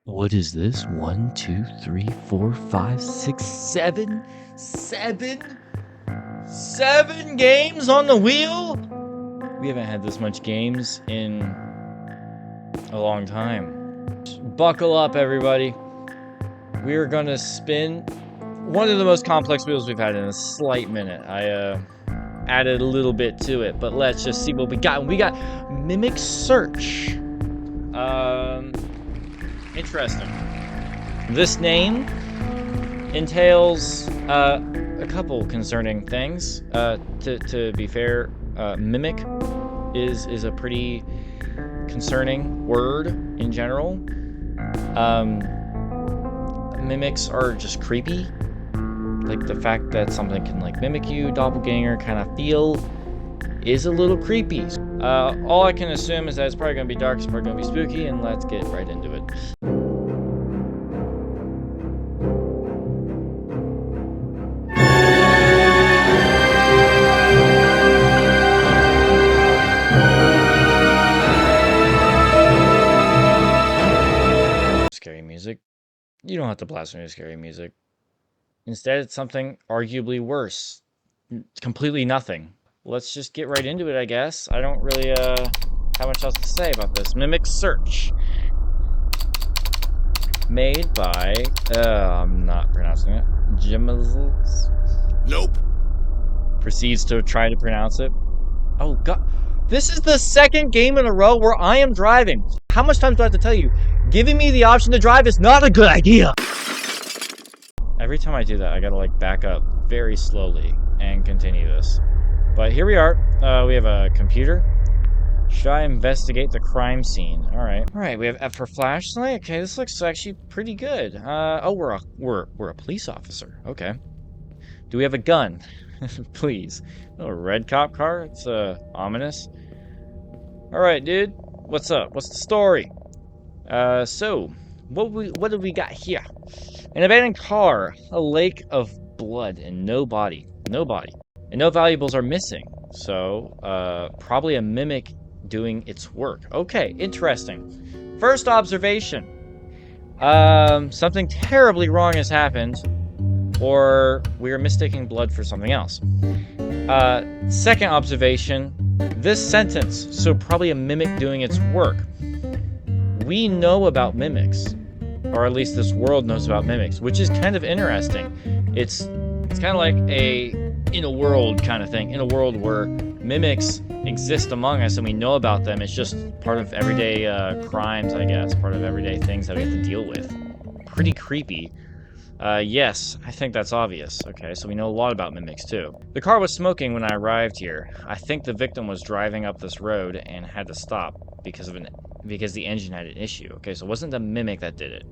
What is this? 1, 2, 3, 4, 5, 6, 7? 7 games on the wheel? We haven't had this much games in a long time. Buckle up, everybody. We are gonna spin one of the most complex wheels we've had in a slight minute. I added a little bit to it, but let's just see what we got. We got Mimic Search. Interesting. This name entails a couple concerning things. To be fair, mimic is a pretty concerning word in general. Mimics are just creepy. Like the fact that something can like mimic you, doppelganger kind of feel, is a little creepy. All I can assume is that it's probably gonna be dark, it's probably gonna be spooky, and let's get right into it. Scary music. You don't have to blast any scary music. Instead, it's something arguably worse. Completely nothing. Let's just get right into it, I guess. I don't really have much else to say about this. Mimic Search. Made by, I'm not pronouncing it. Jimazels? Nope. Proceeds to try to pronounce it. Oh, God. This is the second game in a row where I am driving. How much time do I have to tell you? Giving me the option to drive is not a good idea. Every time I do that, I gotta like back up very slowly and continue this. But here we are. We have a computer. Should I investigate the crime scene? All right. We have F for flashlight. Okay, this looks actually pretty good. Oh, we're a police officer. Okay. Do we have a gun? Please. Oh, a red cop car. It's ominous. All right, dude. What's up? What's the story? So what do we got here? An abandoned car, a lake of blood, and no body. No body. And no valuables are missing. So, probably a mimic doing its work. Okay, interesting. First observation. Something terribly wrong has happened, or we are mistaking blood for something else. Second observation. This sentence, so probably a mimic doing its work. We know about mimics, or at least this world knows about mimics, which is kind of interesting. It's kind of like a in a world kind of thing. In a world where mimics exist among us and we know about them, it's just part of everyday crimes, I guess, part of everyday things that we have to deal with. Pretty creepy. Yes, I think that's obvious. Okay, so we know a lot about mimics too. The car was smoking when I arrived here. I think the victim was driving up this road and had to stop because the engine had an issue. Okay, so it wasn't the mimic that did it.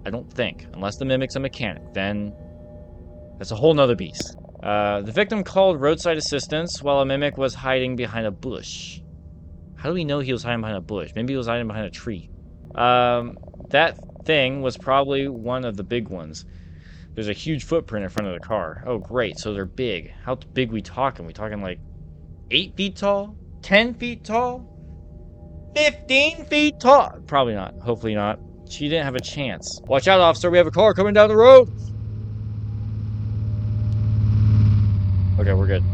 I don't think. Unless the mimic's a mechanic, then that's a whole nother beast. The victim called roadside assistance while a mimic was hiding behind a bush. How do we know he was hiding behind a bush? Maybe he was hiding behind a tree. That thing was probably one of the big ones. There's a huge footprint in front of the car. Oh, great. So they're big. How big we talking? We talking like 8 feet tall? 10 feet tall? 15 feet tall? Probably not. Hopefully not. She didn't have a chance. Watch out, officer. We have a car coming down the road. Okay, we're good.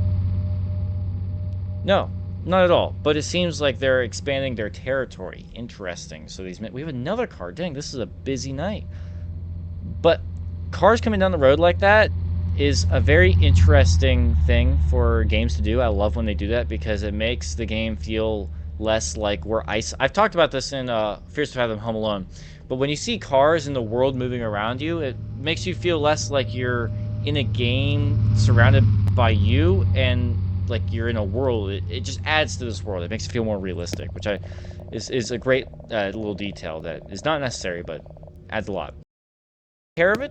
No, not at all. But it seems like they're expanding their territory. Interesting. So we have another car. Dang, this is a busy night. But cars coming down the road like that is a very interesting thing for games to do. I love when they do that because it makes the game feel less like we're I've talked about this in Fears to Fathom Home Alone, but when you see cars in the world moving around you, it makes you feel less like you're in a game surrounded by you and like you're in a world. It just adds to this world. It makes it feel more realistic, which is a great little detail that is not necessary but adds a lot. Care of it?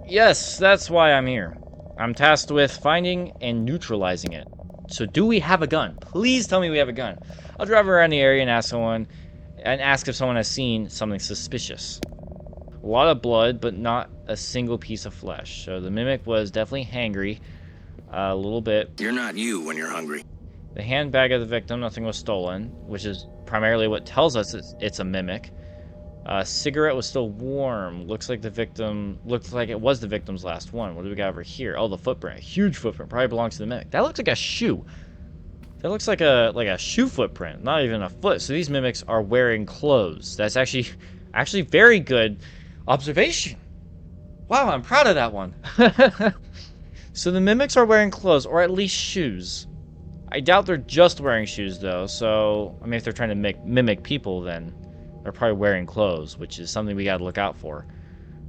Yes, that's why I'm here. I'm tasked with finding and neutralizing it. So do we have a gun? Please tell me we have a gun. I'll drive around the area and ask if someone has seen something suspicious. A lot of blood, but not a single piece of flesh. So the mimic was definitely hangry. A little bit. You're not you when you're hungry. The handbag of the victim, nothing was stolen, which is primarily what tells us it's a mimic. Cigarette was still warm. Looks like it was the victim's last one. What do we got over here? Oh, the footprint. Huge footprint. Probably belongs to the mimic. That looks like a shoe. That looks like a shoe footprint. Not even a foot. So these mimics are wearing clothes. That's actually very good observation. Wow, I'm proud of that one. So the mimics are wearing clothes, or at least shoes. I doubt they're just wearing shoes, though. So, I mean, if they're trying to mimic people, then they're probably wearing clothes, which is something we gotta look out for.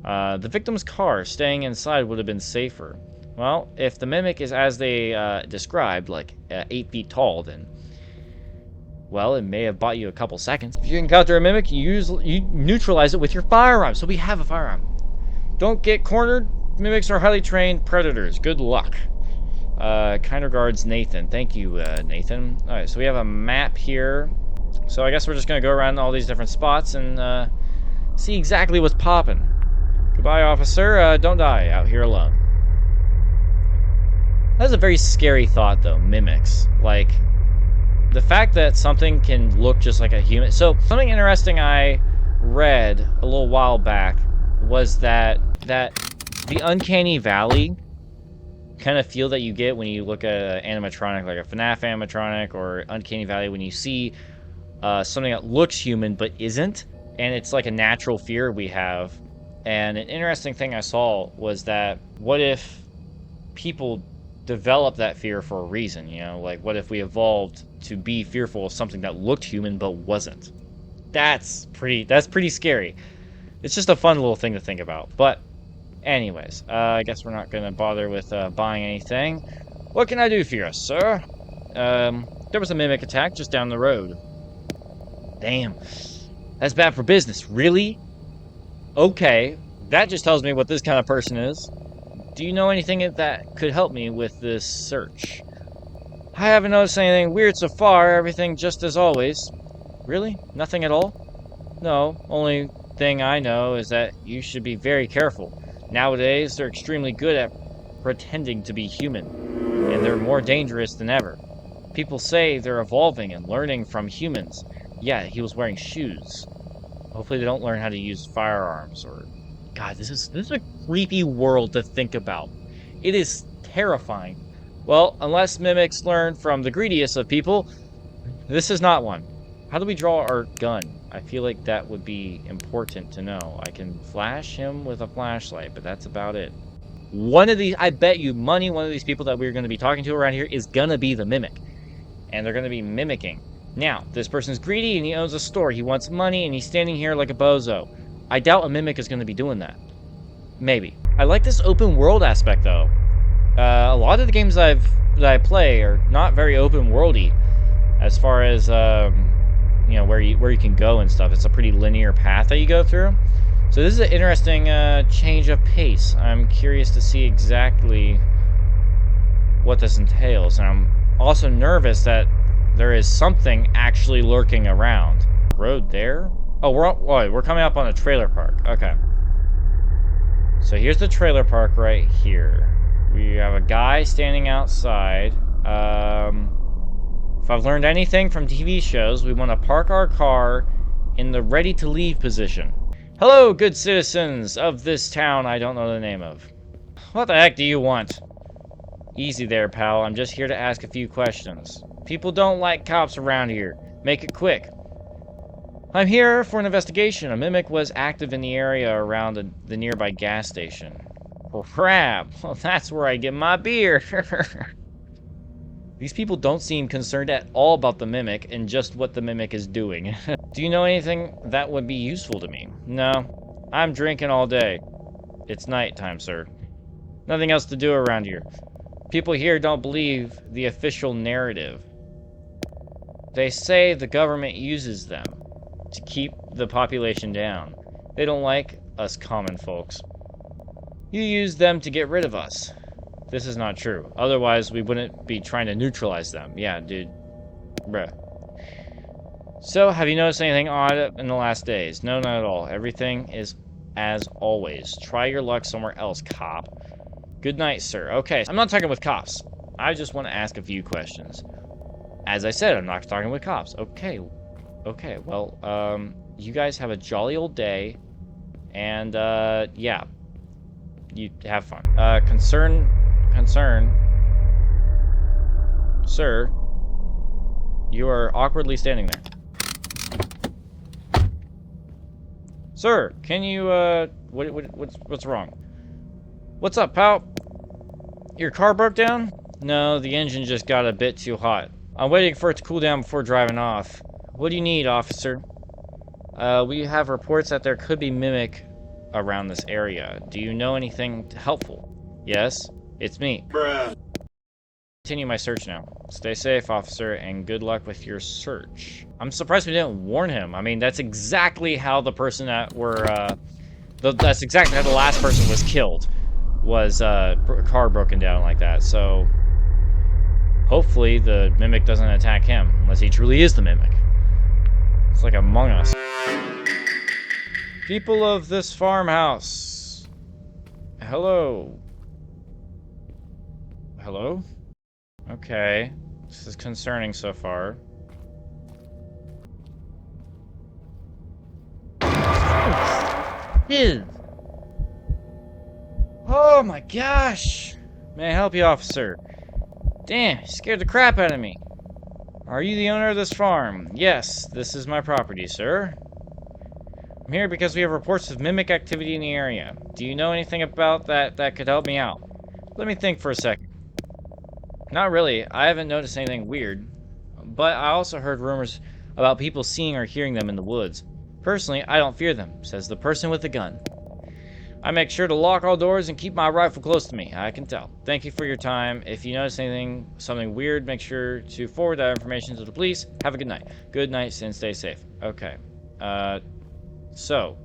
The victim's car, staying inside would have been safer. Well, if the mimic is as they described, like 8 feet tall, then, well, it may have bought you a couple seconds. If you encounter a mimic, you neutralize it with your firearm. So we have a firearm. Don't get cornered. Mimics are highly trained predators. Good luck. Kind regards, Nathan. Thank you, Nathan. Alright, so we have a map here. So I guess we're just going to go around all these different spots and see exactly what's popping. Goodbye, officer. Don't die out here alone. That's a very scary thought, though. Mimics. Like, the fact that something can look just like a human. So, something interesting I read a little while back was that the uncanny valley kind of feel that you get when you look at an animatronic, like a FNAF animatronic, or uncanny valley when you see something that looks human but isn't, and it's like a natural fear we have. And an interesting thing I saw was that what if people develop that fear for a reason? You know, like what if we evolved to be fearful of something that looked human but wasn't? That's pretty scary. It's just a fun little thing to think about. But anyways, I guess we're not gonna bother with buying anything. What can I do for you, sir? There was a mimic attack just down the road. Damn, that's bad for business. Really? Okay, that just tells me what this kind of person is. Do you know anything that could help me with this search? I haven't noticed anything weird so far. Everything just as always. Really? Nothing at all? No, only thing I know is that you should be very careful. Nowadays, they're extremely good at pretending to be human, and they're more dangerous than ever. People say they're evolving and learning from humans. Yeah, he was wearing shoes. Hopefully they don't learn how to use firearms or... God, this is a creepy world to think about. It is terrifying. Well, unless mimics learn from the greediest of people, this is not one. How do we draw our gun? I feel like that would be important to know. I can flash him with a flashlight, but that's about it. One of these, I bet you money, one of these people that we're going to be talking to around here is going to be the mimic. And they're going to be mimicking. Now, this person's greedy and he owns a store. He wants money and he's standing here like a bozo. I doubt a mimic is going to be doing that. Maybe. I like this open world aspect, though. A lot of the games that I play are not very open worldy, as far as you know, where you can go and stuff. It's a pretty linear path that you go through. So this is an interesting change of pace. I'm curious to see exactly what this entails, and I'm also nervous that there is something actually lurking around. Road there? Oh, we're coming up on a trailer park. Okay. So here's the trailer park right here. We have a guy standing outside. If I've learned anything from TV shows, we want to park our car in the ready-to-leave position. Hello, good citizens of this town I don't know the name of. What the heck do you want? Easy there, pal. I'm just here to ask a few questions. People don't like cops around here. Make it quick. I'm here for an investigation. A mimic was active in the area around the nearby gas station. Crap. Well, that's where I get my beer. These people don't seem concerned at all about the mimic and just what the mimic is doing. Do you know anything that would be useful to me? No. I'm drinking all day. It's nighttime, sir. Nothing else to do around here. People here don't believe the official narrative. They say the government uses them to keep the population down. They don't like us common folks. You use them to get rid of us. This is not true. Otherwise, we wouldn't be trying to neutralize them. Yeah, dude. Bruh. So, have you noticed anything odd in the last days? No, not at all. Everything is as always. Try your luck somewhere else, cop. Good night, sir. Okay, I'm not talking with cops. I just want to ask a few questions. As I said, I'm not talking with cops. Okay. Okay, well, you guys have a jolly old day, and, yeah. You have fun. Concern. Sir, you are awkwardly standing there. Sir, can you, what's wrong? What's up, pal? Your car broke down? No, the engine just got a bit too hot. I'm waiting for it to cool down before driving off. What do you need, officer? We have reports that there could be Mimic around this area. Do you know anything helpful? Yes, it's me. Bruh. Continue my search now. Stay safe, officer, and good luck with your search. I'm surprised we didn't warn him. I mean, that's exactly how the person that that's exactly how the last person was killed. Was, car broken down like that, so... Hopefully the Mimic doesn't attack him, unless he truly is the Mimic. It's like Among Us. People of this farmhouse. Hello. Hello? Okay. This is concerning so far. Ew. Oh my gosh! May I help you, officer? Damn, you scared the crap out of me. Are you the owner of this farm? Yes, this is my property, sir. I'm here because we have reports of Mimic activity in the area. Do you know anything about that could help me out? Let me think for a second. Not really. I haven't noticed anything weird. But I also heard rumors about people seeing or hearing them in the woods. Personally, I don't fear them, says the person with the gun. I make sure to lock all doors and keep my rifle close to me. I can tell. Thank you for your time. If you notice something weird, make sure to forward that information to the police. Have a good night. Good night and stay safe. Okay. So.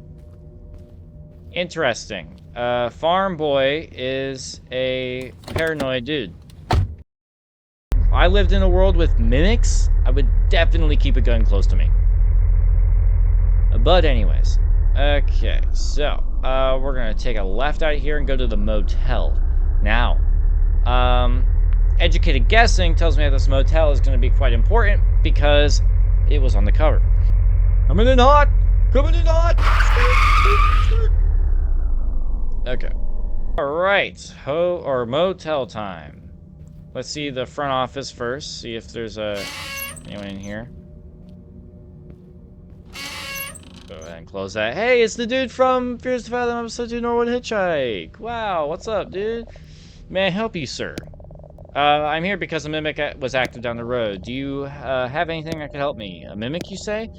Interesting. Farm boy is a paranoid dude. If I lived in a world with mimics, I would definitely keep a gun close to me. But anyways. Okay, so, we're gonna take a left out of here and go to the motel. Now, educated guessing tells me that this motel is gonna be quite important because it was on the cover. Coming in hot! Coming in hot! Okay. Alright, motel time. Let's see the front office first, see if there's anyone in here. Go ahead and close that. Hey, it's the dude from Fears to Fathom episode 2 Norwood Hitchhike. Wow, what's up, dude? May I help you, sir? I'm here because a Mimic was active down the road. Do you have anything that could help me? A Mimic, you say?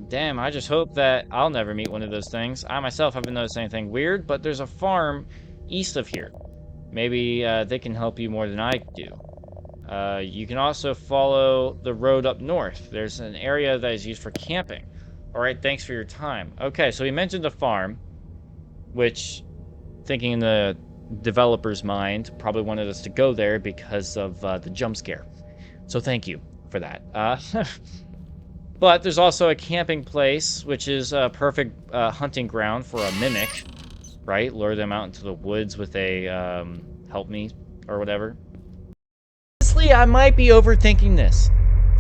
Damn, I just hope that I'll never meet one of those things. I myself haven't noticed anything weird, but there's a farm east of here. Maybe they can help you more than I do. You can also follow the road up north. There's an area that is used for camping. Alright, thanks for your time. Okay, so he mentioned a farm, which, thinking in the developer's mind, probably wanted us to go there because of the jump scare. So thank you for that. But there's also a camping place, which is a perfect hunting ground for a Mimic, right? Lure them out into the woods with a help me or whatever. Honestly, I might be overthinking this.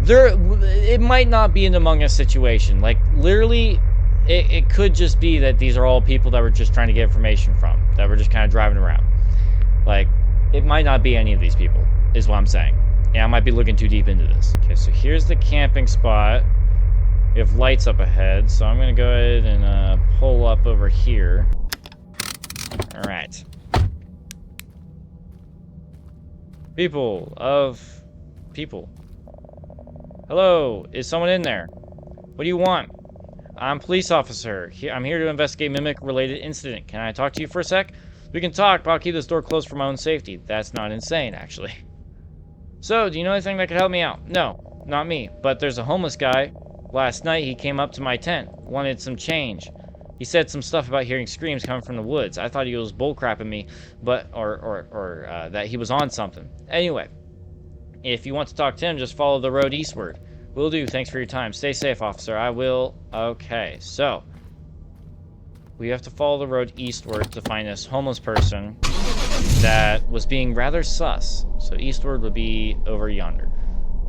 It might not be an Among Us situation. Like, literally, it could just be that these are all people that were just trying to get information from, that were just kind of driving around. Like, it might not be any of these people, is what I'm saying. Yeah, I might be looking too deep into this. Okay, so here's the camping spot. We have lights up ahead, so I'm gonna go ahead and pull up over here. Alright. People. Hello, is someone in there? What do you want? I'm police officer. I'm here to investigate Mimic-related incident. Can I talk to you for a sec? We can talk, but I'll keep this door closed for my own safety. That's not insane, actually. So, do you know anything that could help me out? No, not me. But there's a homeless guy. Last night, he came up to my tent. Wanted some change. He said some stuff about hearing screams coming from the woods. I thought he was bullcrapping me, but or that he was on something. Anyway. If you want to talk to him, just follow the road eastward. Will do. Thanks for your time. Stay safe, officer. I will. Okay, so. We have to follow the road eastward to find this homeless person that was being rather sus. So eastward would be over yonder.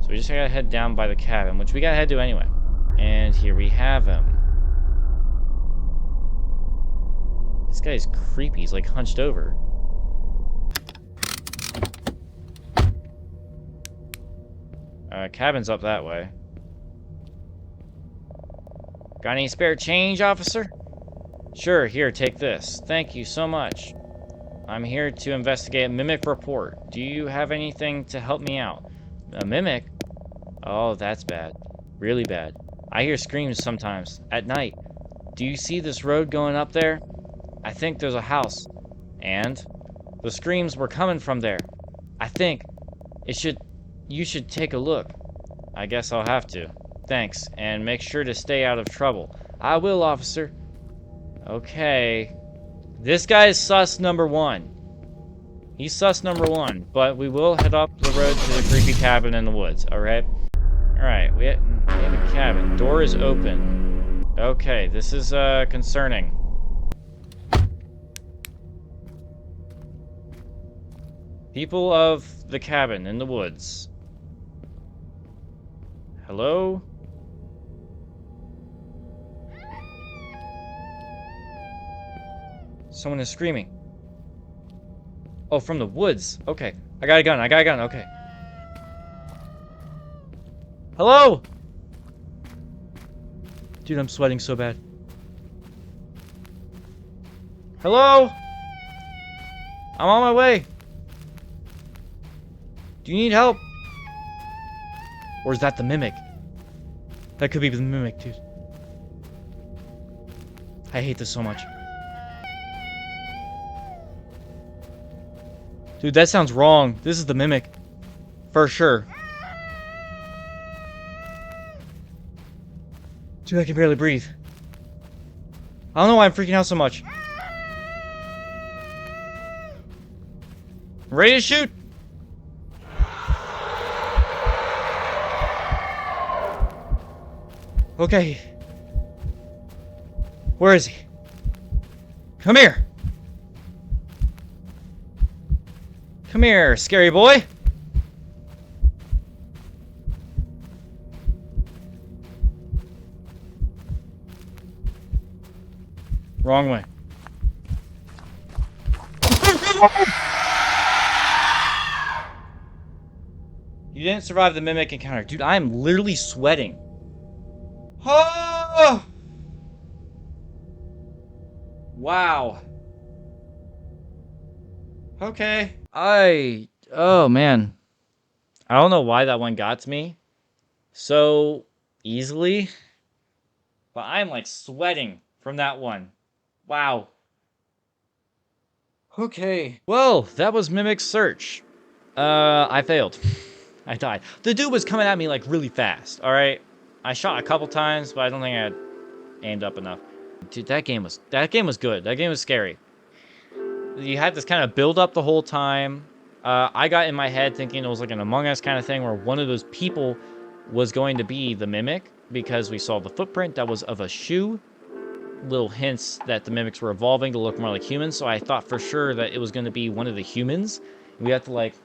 So we just gotta head down by the cabin, which we gotta head to anyway. And here we have him. This guy's creepy. He's like hunched over. Cabin's up that way. Got any spare change, officer? Sure, here, take this. Thank you so much. I'm here to investigate a mimic report. Do you have anything to help me out? A mimic? Oh, that's bad. Really bad. I hear screams sometimes, at night. Do you see this road going up there? I think there's a house. And? The screams were coming from there. I think you should take a look. I guess I'll have to. Thanks, and make sure to stay out of trouble. I will, officer. Okay. This guy is sus number 1. He's sus number 1, but we will head up the road to the creepy cabin in the woods, alright? Alright, we have a cabin. Door is open. Okay, this is concerning. People of the cabin in the woods. Hello? Someone is screaming. Oh, from the woods. Okay. I got a gun. Okay. Hello? Dude, I'm sweating so bad. Hello? I'm on my way. Do you need help? Or is that the mimic? That could be the mimic, dude. I hate this so much. Dude, that sounds wrong. This is the mimic. For sure. Dude, I can barely breathe. I don't know why I'm freaking out so much. Ready to shoot? Okay. Where is he? Come here. Come here, scary boy. Wrong way. You didn't survive the mimic encounter. Dude, I am literally sweating. Oh! Wow. Okay. Oh man. I don't know why that one got to me so easily, but I'm like sweating from that one. Wow. Okay. Well, that was Mimic Search. I failed. I died. The dude was coming at me like really fast, alright? I shot a couple times, but I don't think I had aimed up enough. Dude, that game was good. That game was scary. You had this kind of build up the whole time. I got in my head thinking it was like an Among Us kind of thing where one of those people was going to be the mimic because we saw the footprint that was of a shoe. Little hints that the mimics were evolving to look more like humans, so I thought for sure that it was going to be one of the humans. We had to like,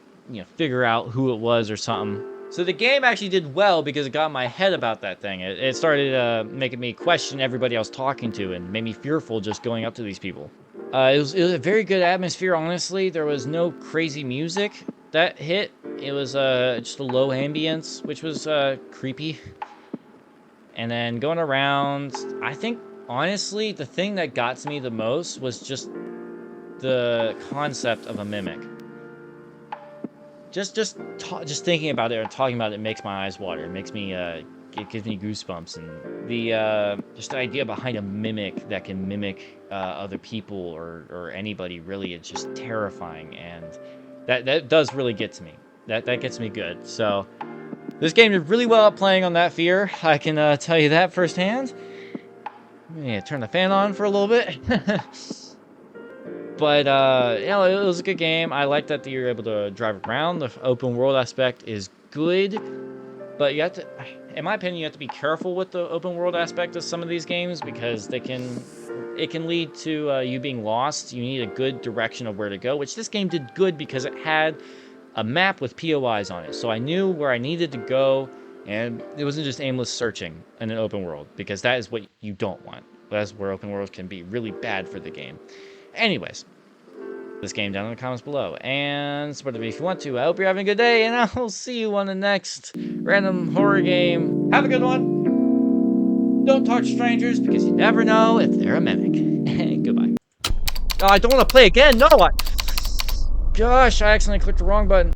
figure out who it was or something. So the game actually did well because it got in my head about that thing. It started making me question everybody I was talking to and made me fearful just going up to these people. It was a very good atmosphere, honestly. There was no crazy music that hit. It was just a low ambience, which was creepy. And then going around, I think, honestly, the thing that got to me the most was just the concept of a mimic. Just thinking about it or talking about it makes my eyes water. It makes me it gives me goosebumps, and the just the idea behind a mimic that can mimic other people or anybody really is just terrifying, and that does really get to me. That gets me good. So this game did really well at playing on that fear. I can tell you that firsthand. Yeah, turn the fan on for a little bit. But, it was a good game. I like that you're able to drive around. The open world aspect is good. But you have to, in my opinion, you have to be careful with the open world aspect of some of these games because it can lead to you being lost. You need a good direction of where to go, which this game did good because it had a map with POIs on it. So I knew where I needed to go, and it wasn't just aimless searching in an open world because that is what you don't want. That's where open worlds can be really bad for the game. anyways, this game down in the comments below, and support the video if you want to. I hope you're having a good day, and I'll see you on the next random horror game. Have a good one. Don't talk to strangers, because you never know if they're a mimic. Goodbye. Oh, I don't want to play again. No, Gosh, I accidentally clicked the wrong button.